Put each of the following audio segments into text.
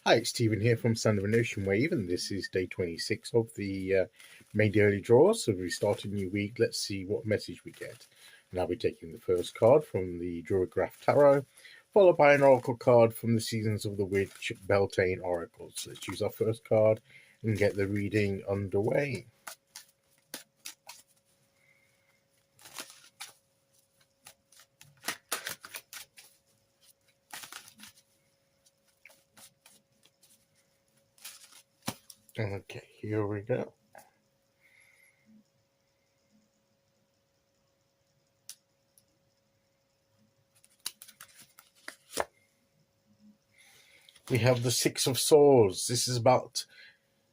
Hi, it's Stephen here from Sound of an Ocean Wave, and this is day 26 of the May Daily Draw. So we start a new week. Let's see what message we get. And I'll be taking the first card from the Druidcraft Tarot, followed by an oracle card from the Seasons of the Witch Beltane Oracles. So let's choose our first card and get the reading underway. Okay, here we go. We have the Six of Swords. This is about,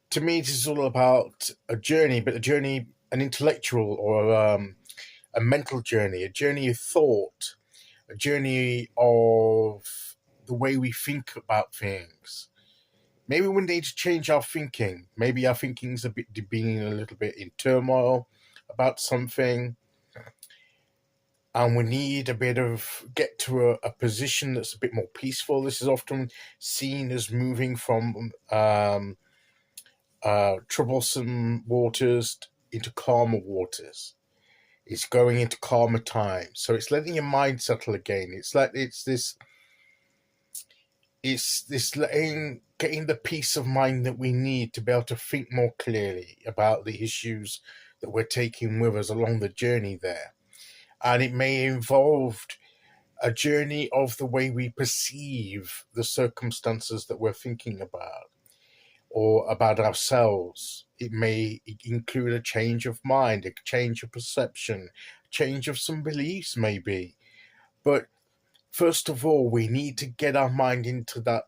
to me, this is all about a journey, but a journey, an intellectual or a mental journey, a journey of thought, a journey of the way we think about things. Maybe we need to change our thinking. Maybe our thinking's being a little bit in turmoil about something, and we need a bit of get to a position that's a bit more peaceful. This is often seen as moving from troublesome waters into calmer waters. It's going into calmer times. So it's letting your mind settle again. It's getting the peace of mind that we need to be able to think more clearly about the issues that we're taking with us along the journey there. And it may involve a journey of the way we perceive the circumstances that we're thinking about or about ourselves. It may include a change of mind, a change of perception, change of some beliefs maybe. But first of all, we need to get our mind into that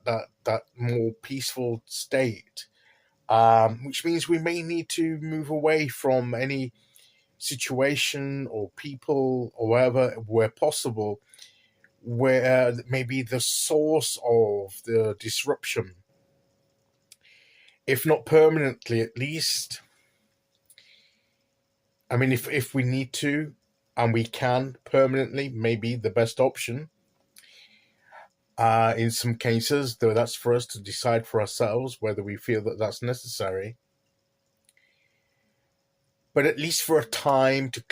more peaceful state, which means we may need to move away from any situation or people or wherever, where possible, where maybe the source of the disruption, if not permanently, at least. I mean, if we need to and we can permanently, maybe the best option. In some cases, though, that's for us to decide for ourselves whether we feel that that's necessary. But at least for a time to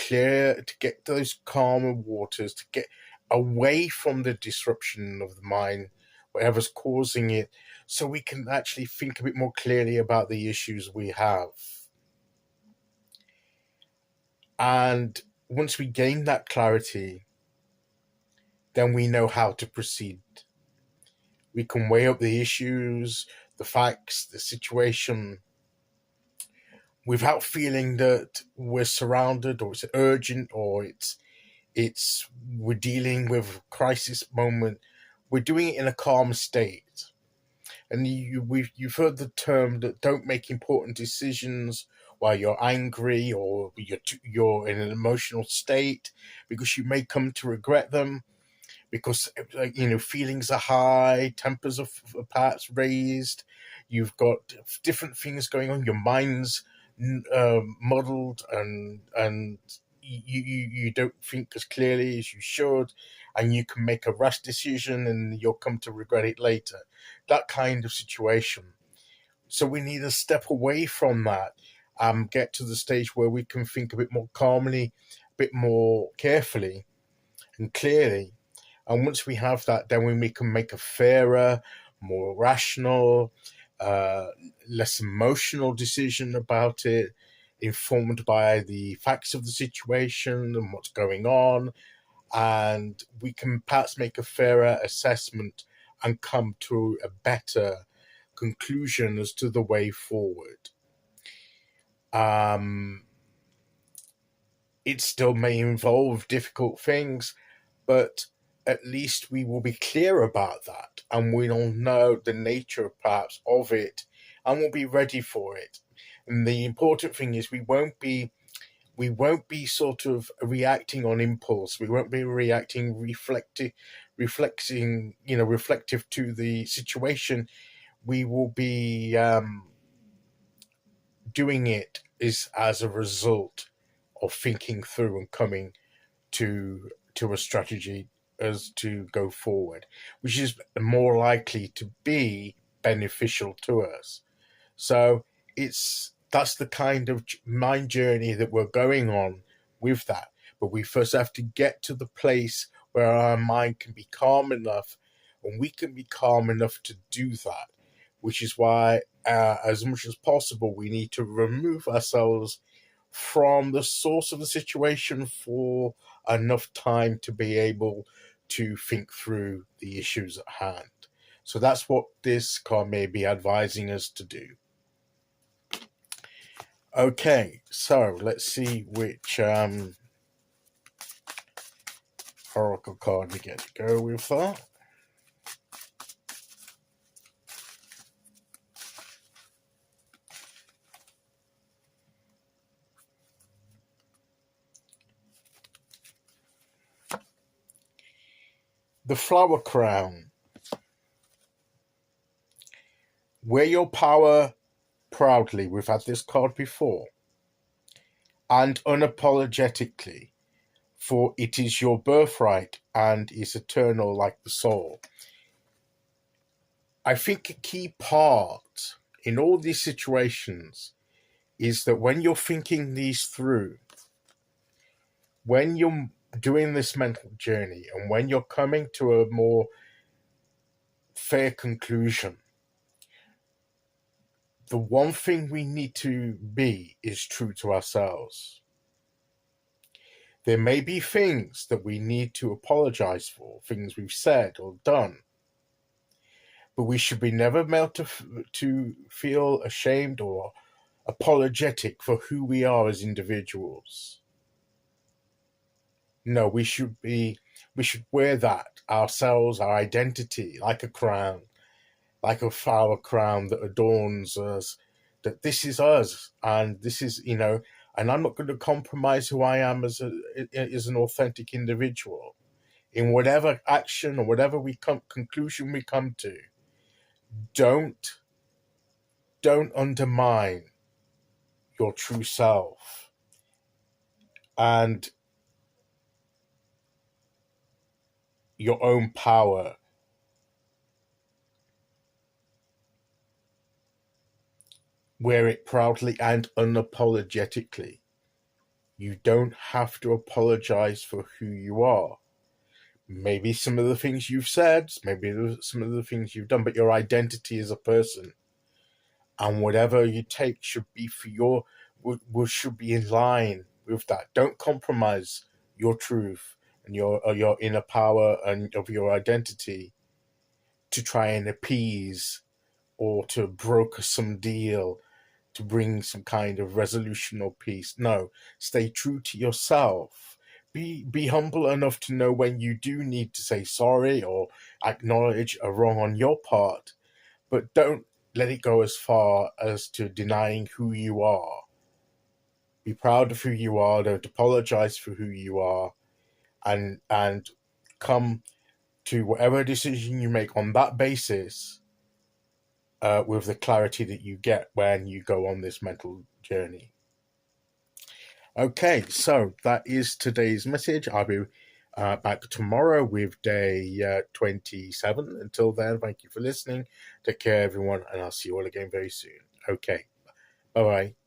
get those calmer waters, to get away from the disruption of the mind, whatever's causing it, so we can actually think a bit more clearly about the issues we have. And once we gain that clarity, then we know how to proceed. We can weigh up the issues, the facts, the situation, without feeling that we're surrounded or it's urgent or it's we're dealing with a crisis moment. We're doing it in a calm state. And you've heard the term that don't make important decisions while you're angry or you're in an emotional state, because you may come to regret them, because feelings are high, tempers are perhaps raised, you've got different things going on, your mind's muddled, and you don't think as clearly as you should, and you can make a rash decision and you'll come to regret it later. That kind of situation. So we need to step away from that, get to the stage where we can think a bit more calmly, a bit more carefully and clearly. And once we have that, then we can make a fairer, more rational, less emotional decision about it, informed by the facts of the situation and what's going on. And we can perhaps make a fairer assessment and come to a better conclusion as to the way forward. It still may involve difficult things, but at least we will be clear about that, and we'll know the nature perhaps of it, and we'll be ready for it. And the important thing is we won't be sort of reacting on impulse. We won't be reacting reflective to the situation. We will be doing it is as a result of thinking through and coming to a strategy as to go forward, which is more likely to be beneficial to us. So that's the kind of mind journey that we're going on with that. But we first have to get to the place where our mind can be calm enough, and we can be calm enough to do that, which is why, as much as possible, we need to remove ourselves from the source of the situation for enough time to be able to think through the issues at hand. So that's what this card may be advising us to do. Okay, so let's see which oracle card we get to go with that. The Flower Crown. Wear your power proudly. We've had this card before. And unapologetically, for it is your birthright and is eternal like the soul. I think a key part in all these situations is that when you're thinking these through, when you're doing this mental journey, and when you're coming to a more fair conclusion, the one thing we need to be is true to ourselves. There may be things that we need to apologize for, things we've said or done, but we should be never made to feel ashamed or apologetic for who we are as individuals. No, we should wear that ourselves, our identity, like a crown, like a flower crown that adorns us, that this is us, and this is, and I'm not going to compromise who I am as an authentic individual. In whatever action or whatever conclusion we come to, don't undermine your true self and your own power. Wear it proudly and unapologetically. You don't have to apologize for who you are. Maybe some of the things you've said, maybe some of the things you've done, but your identity as a person, and whatever you take should be should be in line with that. Don't compromise your truth and your inner power and of your identity to try and appease or to broker some deal, to bring some kind of resolution or peace. No, stay true to yourself. Be humble enough to know when you do need to say sorry or acknowledge a wrong on your part, but don't let it go as far as to denying who you are. Be proud of who you are, don't apologize for who you are, and come to whatever decision you make on that basis with the clarity that you get when you go on this mental journey. Okay, so that is today's message. I'll be back tomorrow with day 27. Until then, thank you for listening. Take care, everyone, and I'll see you all again very soon. Okay, bye-bye.